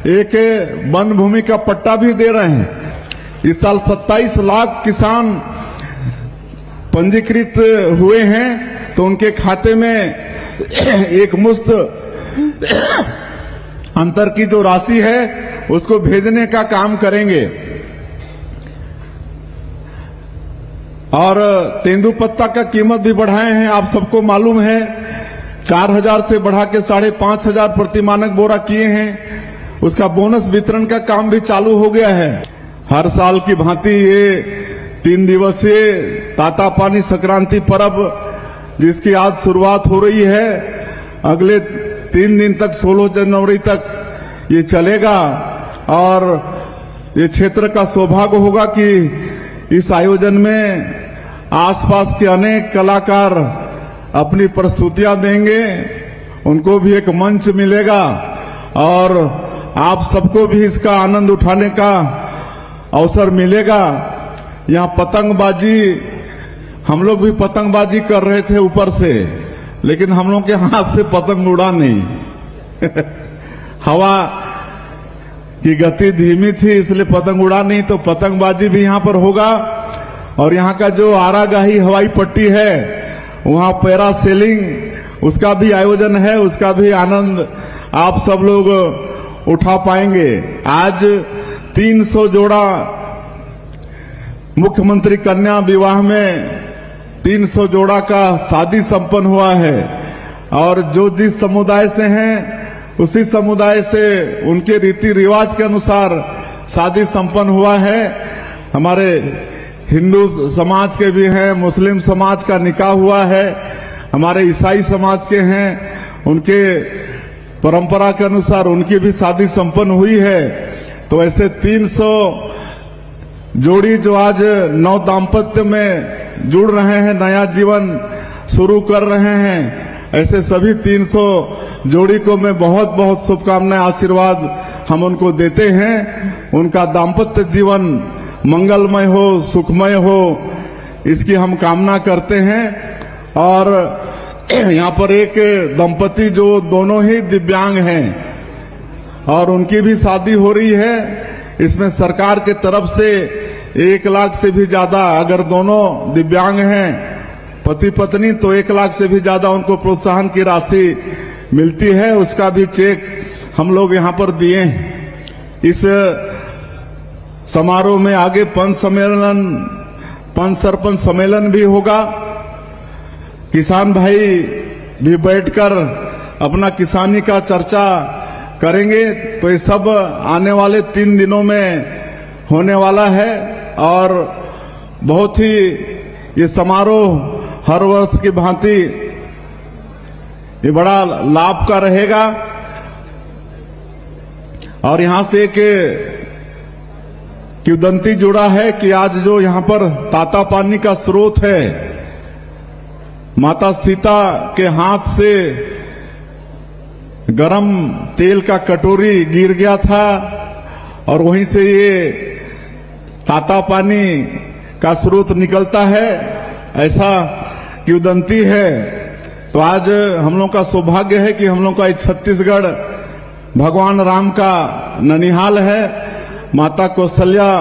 एक वन भूमि का पट्टा भी दे रहे हैं। इस साल 27 लाख किसान पंजीकृत हुए हैं, तो उनके खाते में एक मुश्त अंतर की जो राशि है उसको भेजने का काम करेंगे। और तेंदुपत्ता का कीमत भी बढ़ाए हैं, आप सबको मालूम है। 4000 से बढ़ा के 5500 प्रति मानक बोरा किए हैं। उसका बोनस वितरण का काम भी चालू हो गया है। हर साल की भांति ये 3 दिवसीय तातापानी संक्रांति पर्व, जिसकी आज शुरुआत हो रही है, अगले 3 दिन तक 16 जनवरी तक ये चलेगा। और ये क्षेत्र का सौभाग्य होगा कि इस आयोजन में आसपास के अनेक कलाकार अपनी प्रस्तुतियां देंगे, उनको भी एक मंच मिलेगा और आप सबको भी इसका आनंद उठाने का अवसर मिलेगा। यहाँ पतंगबाजी, हम लोग भी पतंगबाजी कर रहे थे ऊपर से, लेकिन हम लोग के हाथ से पतंग उड़ा नहीं हवा की गति धीमी थी, इसलिए पतंग उड़ा नहीं। तो पतंगबाजी भी यहाँ पर होगा। और यहाँ का जो आरागाही हवाई पट्टी है, वहाँ पैरा सेलिंग, उसका भी आयोजन है, उसका भी आनंद आप सब लोग उठा पाएंगे। आज 300 जोड़ा मुख्यमंत्री कन्या विवाह में 300 जोड़ा का शादी संपन्न हुआ है। और जो जिस समुदाय से हैं उसी समुदाय से उनके रीति रिवाज के अनुसार शादी संपन्न हुआ है। हमारे हिंदू समाज के भी हैं, मुस्लिम समाज का निकाह हुआ है, हमारे ईसाई समाज के हैं, उनके परंपरा के अनुसार उनकी भी शादी संपन्न हुई है। तो ऐसे 300 जोड़ी जो आज नव दाम्पत्य में जुड़ रहे हैं, नया जीवन शुरू कर रहे हैं, ऐसे सभी 300 जोड़ी को मैं बहुत बहुत शुभकामनाएं, आशीर्वाद हम उनको देते हैं। उनका दाम्पत्य जीवन मंगलमय हो, सुखमय हो, इसकी हम कामना करते हैं। और यहाँ पर एक दंपति जो दोनों ही दिव्यांग हैं और उनकी भी शादी हो रही है। इसमें सरकार के तरफ से 1 लाख से भी ज्यादा, अगर दोनों दिव्यांग हैं पति पत्नी, तो 1 लाख से भी ज्यादा उनको प्रोत्साहन की राशि मिलती है। उसका भी चेक हम लोग यहाँ पर दिए हैं। इस समारोह में आगे पंच सरपंच सम्मेलन भी होगा। किसान भाई भी बैठकर अपना किसानी का चर्चा करेंगे। तो ये सब आने वाले 3 दिनों में होने वाला है। और बहुत ही ये समारोह हर वर्ष की भांति ये बड़ा लाभ का रहेगा। और यहां से एक किंवदंती जुड़ा है कि आज जो यहां पर तातापानी का स्रोत है, माता सीता के हाथ से गरम तेल का कटोरी गिर गया था और वहीं से ये तातापानी का स्रोत निकलता है, ऐसा किंवदंती है। तो आज हम लोग का सौभाग्य है कि हम लोग का छत्तीसगढ़ भगवान राम का ननिहाल है, माता कौशल्या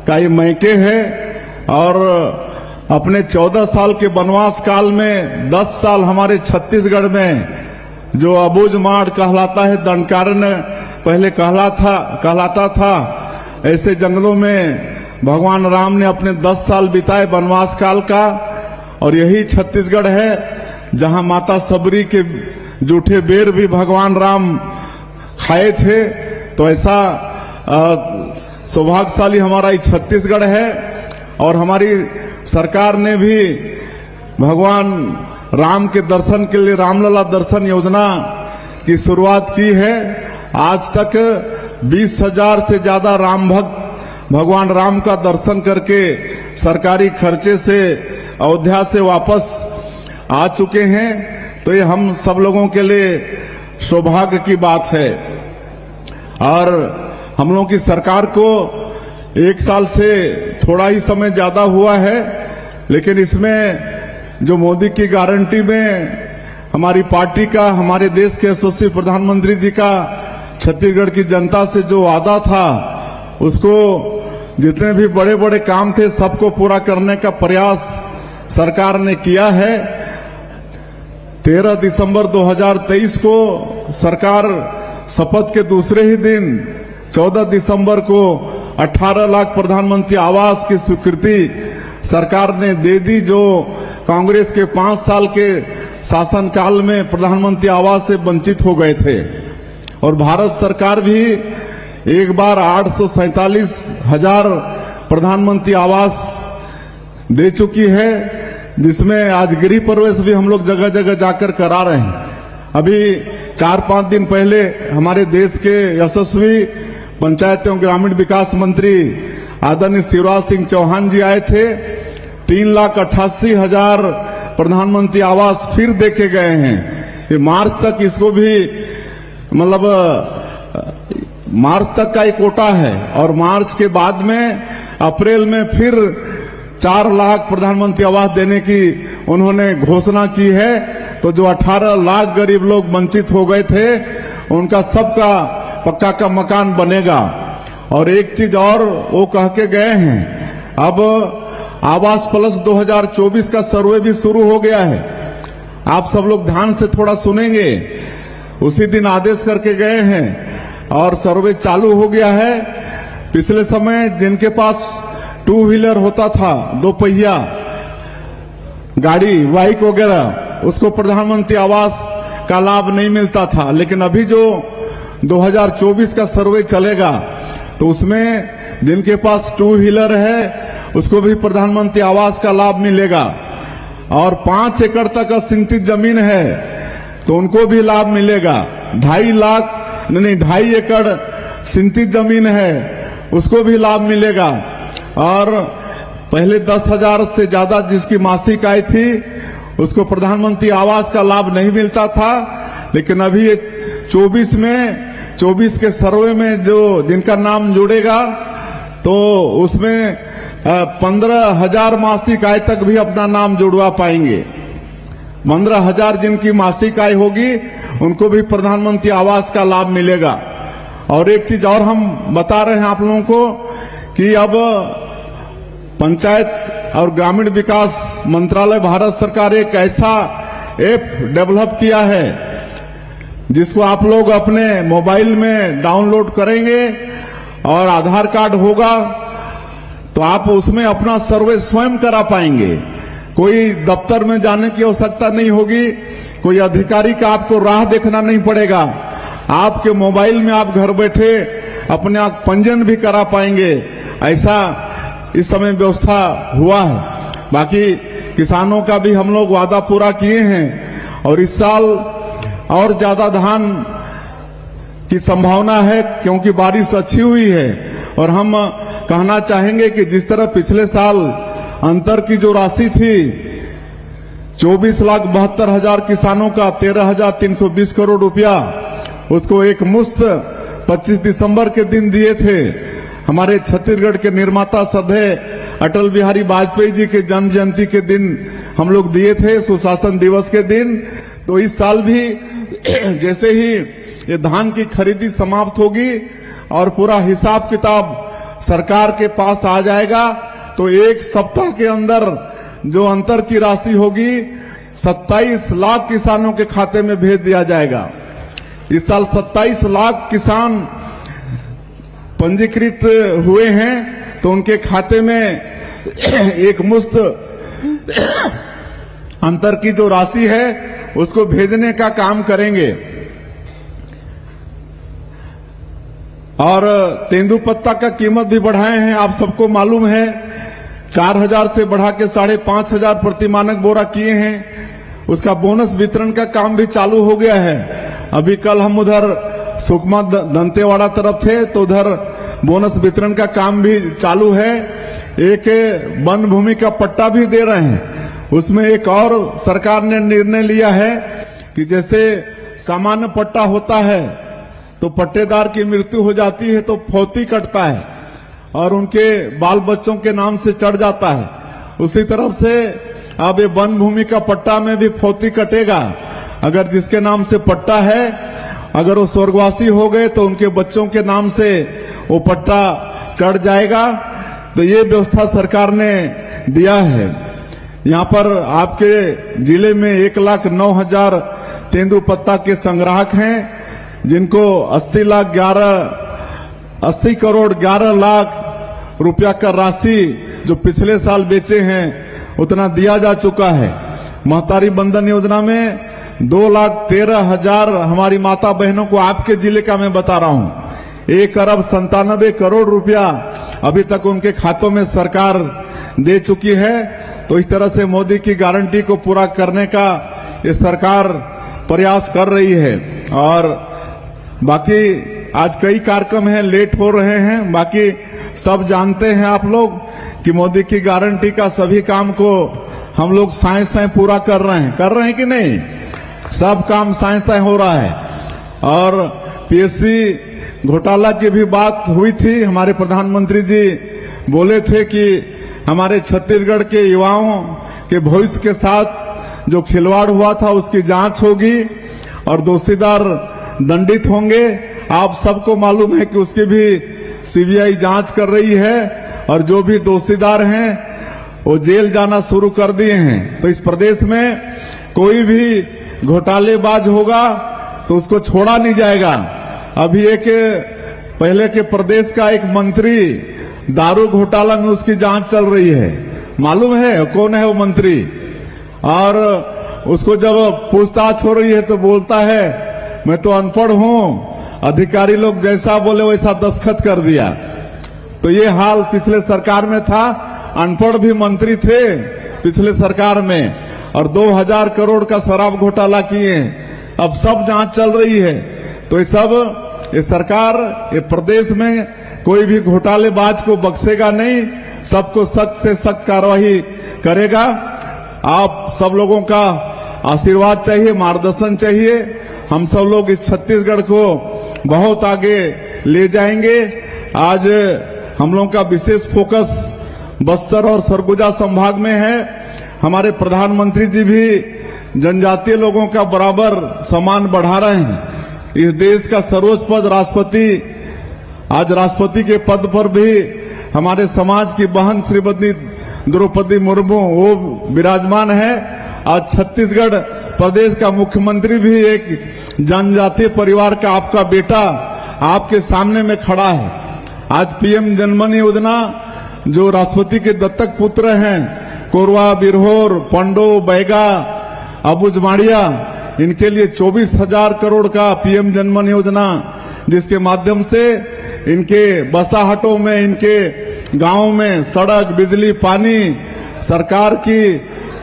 का ये मैके है। और अपने 14 साल के वनवास काल में 10 साल हमारे छत्तीसगढ़ में जो अबूझमाड़ कहलाता है, दंडकारण्य पहले कहलाता था, ऐसे जंगलों में भगवान राम ने अपने 10 साल बिताए वनवास काल का। और यही छत्तीसगढ़ है जहां माता सबरी के जूठे बेर भी भगवान राम खाए थे। तो ऐसा सौभाग्यशाली हमारा ये छत्तीसगढ़ है। और हमारी सरकार ने भी भगवान राम के दर्शन के लिए रामलला दर्शन योजना की शुरुआत की है। आज तक 20,000 से ज्यादा राम भक्त भगवान राम का दर्शन करके सरकारी खर्चे से अयोध्या से वापस आ चुके हैं। तो ये हम सब लोगों के लिए सौभाग्य की बात है। और हम लोगों की सरकार को 1 साल से थोड़ा ही समय ज्यादा हुआ है, लेकिन इसमें जो मोदी की गारंटी में हमारी पार्टी का, हमारे देश के यशस्वी प्रधानमंत्री जी का छत्तीसगढ़ की जनता से जो वादा था उसको, जितने भी बड़े बड़े काम थे सबको पूरा करने का प्रयास सरकार ने किया है। 13 दिसंबर 2023 को सरकार शपथ के दूसरे ही दिन 14 दिसंबर को 18 लाख प्रधानमंत्री आवास की स्वीकृति सरकार ने दे दी, जो कांग्रेस के 5 साल के शासनकाल में प्रधानमंत्री आवास से वंचित हो गए थे। और भारत सरकार भी एक बार 847,000 प्रधानमंत्री आवास दे चुकी है, जिसमें आज गृह प्रवेश भी हम लोग जगह जगह जाकर करा रहे हैं। अभी 4-5 दिन पहले हमारे देश के यशस्वी पंचायत एवं ग्रामीण विकास मंत्री आदरणीय शिवराज सिंह चौहान जी आए थे। 3,88,000 प्रधानमंत्री आवास फिर देके गए हैं। ये मार्च तक इसको भी मतलब मार्च तक का एक कोटा है, और मार्च के बाद में अप्रैल में फिर 4 लाख प्रधानमंत्री आवास देने की उन्होंने घोषणा की है। तो जो 18 लाख गरीब लोग वंचित हो गए थे उनका सबका पक्का का मकान बनेगा। और एक चीज और वो कह के गए हैं, अब आवास प्लस 2024 का सर्वे भी शुरू हो गया है। आप सब लोग ध्यान से थोड़ा सुनेंगे। उसी दिन आदेश करके गए हैं और सर्वे चालू हो गया है। पिछले समय जिनके पास 2 व्हीलर होता था, 2 पहिया गाड़ी, बाइक वगैरह, उसको प्रधानमंत्री आवास का लाभ नहीं मिलता था। लेकिन अभी जो 2024 का सर्वे चलेगा तो उसमें जिनके पास 2 व्हीलर है उसको भी प्रधानमंत्री आवास का लाभ मिलेगा। और 5 एकड़ तक सिंचित जमीन है तो उनको भी लाभ मिलेगा। 2.5 एकड़ सिंचित जमीन है उसको भी लाभ मिलेगा। और पहले 10,000 से ज्यादा जिसकी मासिक आय थी उसको प्रधानमंत्री आवास का लाभ नहीं मिलता था। लेकिन अभी 24 के सर्वे में जो जिनका नाम जुड़ेगा तो उसमें 15,000 मासिक आय तक भी अपना नाम जुड़वा पाएंगे। 15,000 जिनकी मासिक आय होगी उनको भी प्रधानमंत्री आवास का लाभ मिलेगा। और एक चीज और हम बता रहे हैं आप लोगों को कि अब पंचायत और ग्रामीण विकास मंत्रालय भारत सरकार एक ऐसा ऐप डेवलप किया है जिसको आप लोग अपने मोबाइल में डाउनलोड करेंगे और आधार कार्ड होगा तो आप उसमें अपना सर्वे स्वयं करा पाएंगे। कोई दफ्तर में जाने की आवश्यकता नहीं होगी, कोई अधिकारी का आपको राह देखना नहीं पड़ेगा। आपके मोबाइल में आप घर बैठे अपने आप पंजीयन भी करा पाएंगे। ऐसा इस समय व्यवस्था हुआ है। बाकी किसानों का भी हम लोग वादा पूरा किए हैं और इस साल और ज्यादा धान की संभावना है क्योंकि बारिश अच्छी हुई है। और हम कहना चाहेंगे कि जिस तरह पिछले साल अंतर की जो राशि थी 24,72,000 किसानों का 13,320 करोड़ रुपया उसको एक मुश्त 25 दिसंबर के दिन दिए थे। हमारे छत्तीसगढ़ के निर्माता श्रद्धेय अटल बिहारी वाजपेयी जी के जन्म जयंती के दिन हम लोग दिए थे, सुशासन दिवस के दिन। तो इस साल भी जैसे ही ये धान की खरीदी समाप्त होगी और पूरा हिसाब किताब सरकार के पास आ जाएगा तो एक सप्ताह के अंदर जो अंतर की राशि होगी 27 लाख किसानों के खाते में भेज दिया जाएगा। इस साल 27 लाख किसान पंजीकृत हुए हैं तो उनके खाते में एक मुश्त अंतर की जो राशि है उसको भेजने का काम करेंगे। और तेंदुपत्ता का कीमत भी बढ़ाए हैं, आप सबको मालूम है। 4,000 से बढ़ा के 5,500 प्रति मानक बोरा किए हैं। उसका बोनस वितरण का काम भी चालू हो गया है। अभी कल हम उधर सुकमा दंतेवाड़ा तरफ थे तो उधर बोनस वितरण का काम भी चालू है। एक वन भूमि का पट्टा भी दे रहे हैं। उसमें एक और सरकार ने निर्णय लिया है कि जैसे सामान्य पट्टा होता है तो पट्टेदार की मृत्यु हो जाती है तो फौती कटता है और उनके बाल बच्चों के नाम से चढ़ जाता है। उसी तरफ से अब ये वन भूमि का पट्टा में भी फौती कटेगा। अगर जिसके नाम से पट्टा है अगर वो स्वर्गवासी हो गए तो उनके बच्चों के नाम से वो पट्टा चढ़ जाएगा। तो ये व्यवस्था सरकार ने दिया है। यहाँ पर आपके जिले में 1,09,000 तेंदुपत्ता के संग्राहक हैं, जिनको 80 करोड़ 11 लाख रुपया का राशि जो पिछले साल बेचे हैं उतना दिया जा चुका है। महतारी बंधन योजना में 2,13,000 हमारी माता बहनों को, आपके जिले का मैं बता रहा हूं, 1,97 करोड़ रुपया अभी तक उनके खातों में सरकार दे चुकी है। तो इस तरह से मोदी की गारंटी को पूरा करने का ये सरकार प्रयास कर रही है। और बाकी आज कई कार्यक्रम हैं, लेट हो रहे हैं, बाकी सब जानते हैं आप लोग कि मोदी की गारंटी का सभी काम को हम लोग साए साए पूरा कर रहे हैं कि नहीं? सब काम साए साए हो रहा है। और पीएससी घोटाला की भी बात हुई थी। हमारे प्रधानमंत्री जी बोले थे कि हमारे छत्तीसगढ़ के युवाओं के भविष्य के साथ जो खिलवाड़ हुआ था उसकी जांच होगी और दोषीदार दंडित होंगे। आप सबको मालूम है कि उसकी भी सीबीआई जांच कर रही है और जो भी दोषीदार हैं वो जेल जाना शुरू कर दिए हैं। तो इस प्रदेश में कोई भी घोटालेबाज होगा तो उसको छोड़ा नहीं जाएगा। अभी पहले के प्रदेश का एक मंत्री दारू घोटाला में उसकी जांच चल रही है, मालूम है कौन है वो मंत्री? और उसको जब पूछताछ हो रही है तो बोलता है मैं तो अनपढ़ हूं, अधिकारी लोग जैसा बोले वैसा दस्तखत कर दिया। तो ये हाल पिछले सरकार में था, अनपढ़ भी मंत्री थे पिछले सरकार में और 2,000 करोड़ का शराब घोटाला किए। अब सब जांच चल रही है। तो ये सरकार ये प्रदेश में कोई भी घोटालेबाज को बख्शेगा नहीं, सबको सख्त से सख्त कार्रवाई करेगा। आप सब लोगों का आशीर्वाद चाहिए, मार्गदर्शन चाहिए। हम सब लोग इस छत्तीसगढ़ को बहुत आगे ले जाएंगे। आज हम लोगों का विशेष फोकस बस्तर और सरगुजा संभाग में है। हमारे प्रधानमंत्री जी भी जनजातीय लोगों का बराबर सम्मान बढ़ा रहे हैं। इस देश का सर्वोच्च पद राष्ट्रपति, आज राष्ट्रपति के पद पर भी हमारे समाज की बहन श्रीमती द्रौपदी मुर्मू वो विराजमान है। आज छत्तीसगढ़ प्रदेश का मुख्यमंत्री भी एक जनजातीय परिवार का आपका बेटा आपके सामने में खड़ा है। आज पीएम जनधन योजना जो राष्ट्रपति के दत्तक पुत्र हैं, कोरवा, बिरहोर, पंडो, बैगा, अबुजमाड़िया, इनके लिए 24,000 करोड़ का पीएम जनधन योजना, जिसके माध्यम से इनके बसाहटों में, इनके गांवों में सड़क, बिजली, पानी, सरकार की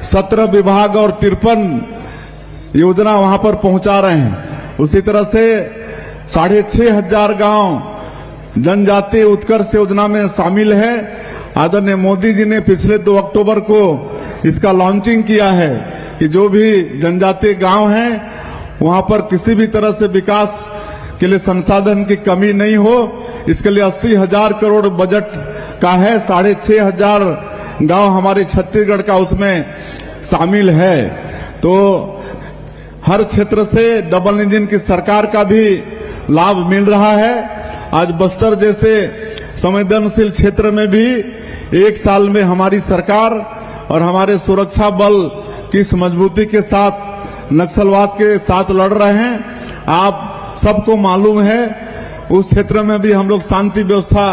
17 विभाग और 53 योजना वहां पर पहुंचा रहे हैं। उसी तरह से 6,500 गांव जनजातीय उत्कर्ष योजना में शामिल है। आदरणीय मोदी जी ने पिछले 2 अक्टूबर को इसका लॉन्चिंग किया है कि जो भी जनजातीय गांव हैं वहां पर किसी भी तरह से विकास के लिए संसाधन की कमी नहीं हो। इसके लिए 80,000 करोड़ बजट का है। 6,500 गांव हमारे छत्तीसगढ़ का उसमें शामिल है। तो हर क्षेत्र से डबल इंजन की सरकार का भी लाभ मिल रहा है। आज बस्तर जैसे संवेदनशील क्षेत्र में भी 1 साल में हमारी सरकार और हमारे सुरक्षा बल किस मजबूती के साथ नक्सलवाद के साथ लड़ रहे हैं आप सबको मालूम है। उस क्षेत्र में भी हम लोग शांति व्यवस्था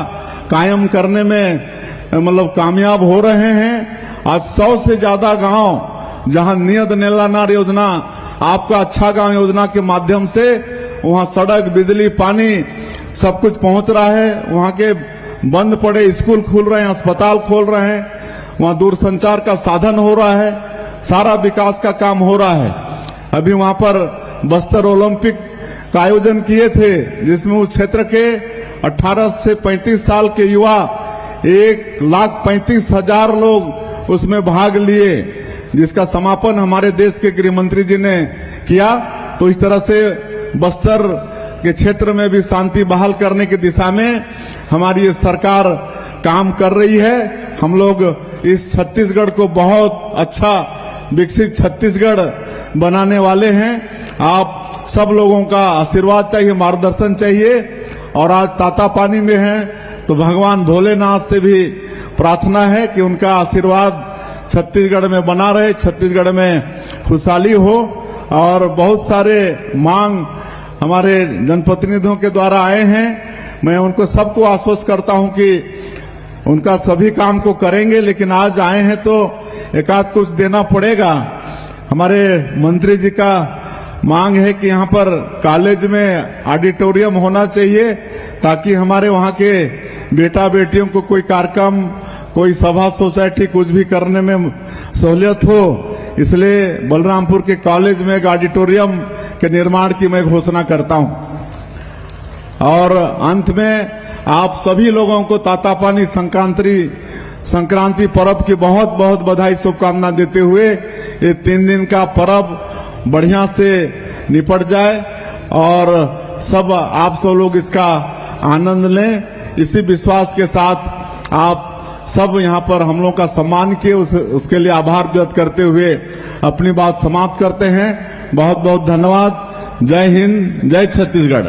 कायम करने में कामयाब हो रहे हैं। आज 100 से ज्यादा गांव जहां नियत नेलानार योजना, आपका अच्छा गांव योजना के माध्यम से वहां सड़क, बिजली, पानी सब कुछ पहुंच रहा है। वहां के बंद पड़े स्कूल खुल रहे हैं, अस्पताल खोल रहे हैं, वहां दूरसंचार का साधन हो रहा है, सारा विकास का काम हो रहा है। अभी वहां पर बस्तर ओलंपिक का आयोजन किए थे, जिसमें उस क्षेत्र के 18 से 35 साल के युवा 1,35,000 लोग उसमें भाग लिए, जिसका समापन हमारे देश के गृह मंत्री जी ने किया। तो इस तरह से बस्तर के क्षेत्र में भी शांति बहाल करने की दिशा में हमारी ये सरकार काम कर रही है। हम लोग इस छत्तीसगढ़ को बहुत अच्छा विकसित छत्तीसगढ़ बनाने वाले हैं। आप सब लोगों का आशीर्वाद चाहिए, मार्गदर्शन चाहिए। और आज तातापानी में हैं तो भगवान भोलेनाथ से भी प्रार्थना है कि उनका आशीर्वाद छत्तीसगढ़ में बना रहे, छत्तीसगढ़ में खुशहाली हो। और बहुत सारे मांग हमारे जनप्रतिनिधियों के द्वारा आए हैं, मैं उनको सबको आश्वस्त करता हूं कि उनका सभी काम को करेंगे, लेकिन आज आए हैं तो एक आध कुछ देना पड़ेगा। हमारे मंत्री जी का मांग है कि यहाँ पर कॉलेज में ऑडिटोरियम होना चाहिए ताकि हमारे वहाँ के बेटा बेटियों को कोई कार्यक्रम, कोई सभा, सोसाइटी कुछ भी करने में सहूलियत हो। इसलिए बलरामपुर के कॉलेज में एक ऑडिटोरियम के निर्माण की मैं घोषणा करता हूं। और अंत में आप सभी लोगों को तातापानी संक्रांति पर्व की बहुत बहुत बधाई, शुभकामना देते हुए ये 3 दिन का पर्व बढ़िया से निपट जाए और आप सब लोग इसका आनंद लें। इसी विश्वास के साथ आप सब यहाँ पर हम लोग का सम्मान किए, उसके लिए आभार व्यक्त करते हुए अपनी बात समाप्त करते हैं। बहुत बहुत धन्यवाद। जय हिंद, जय छत्तीसगढ़।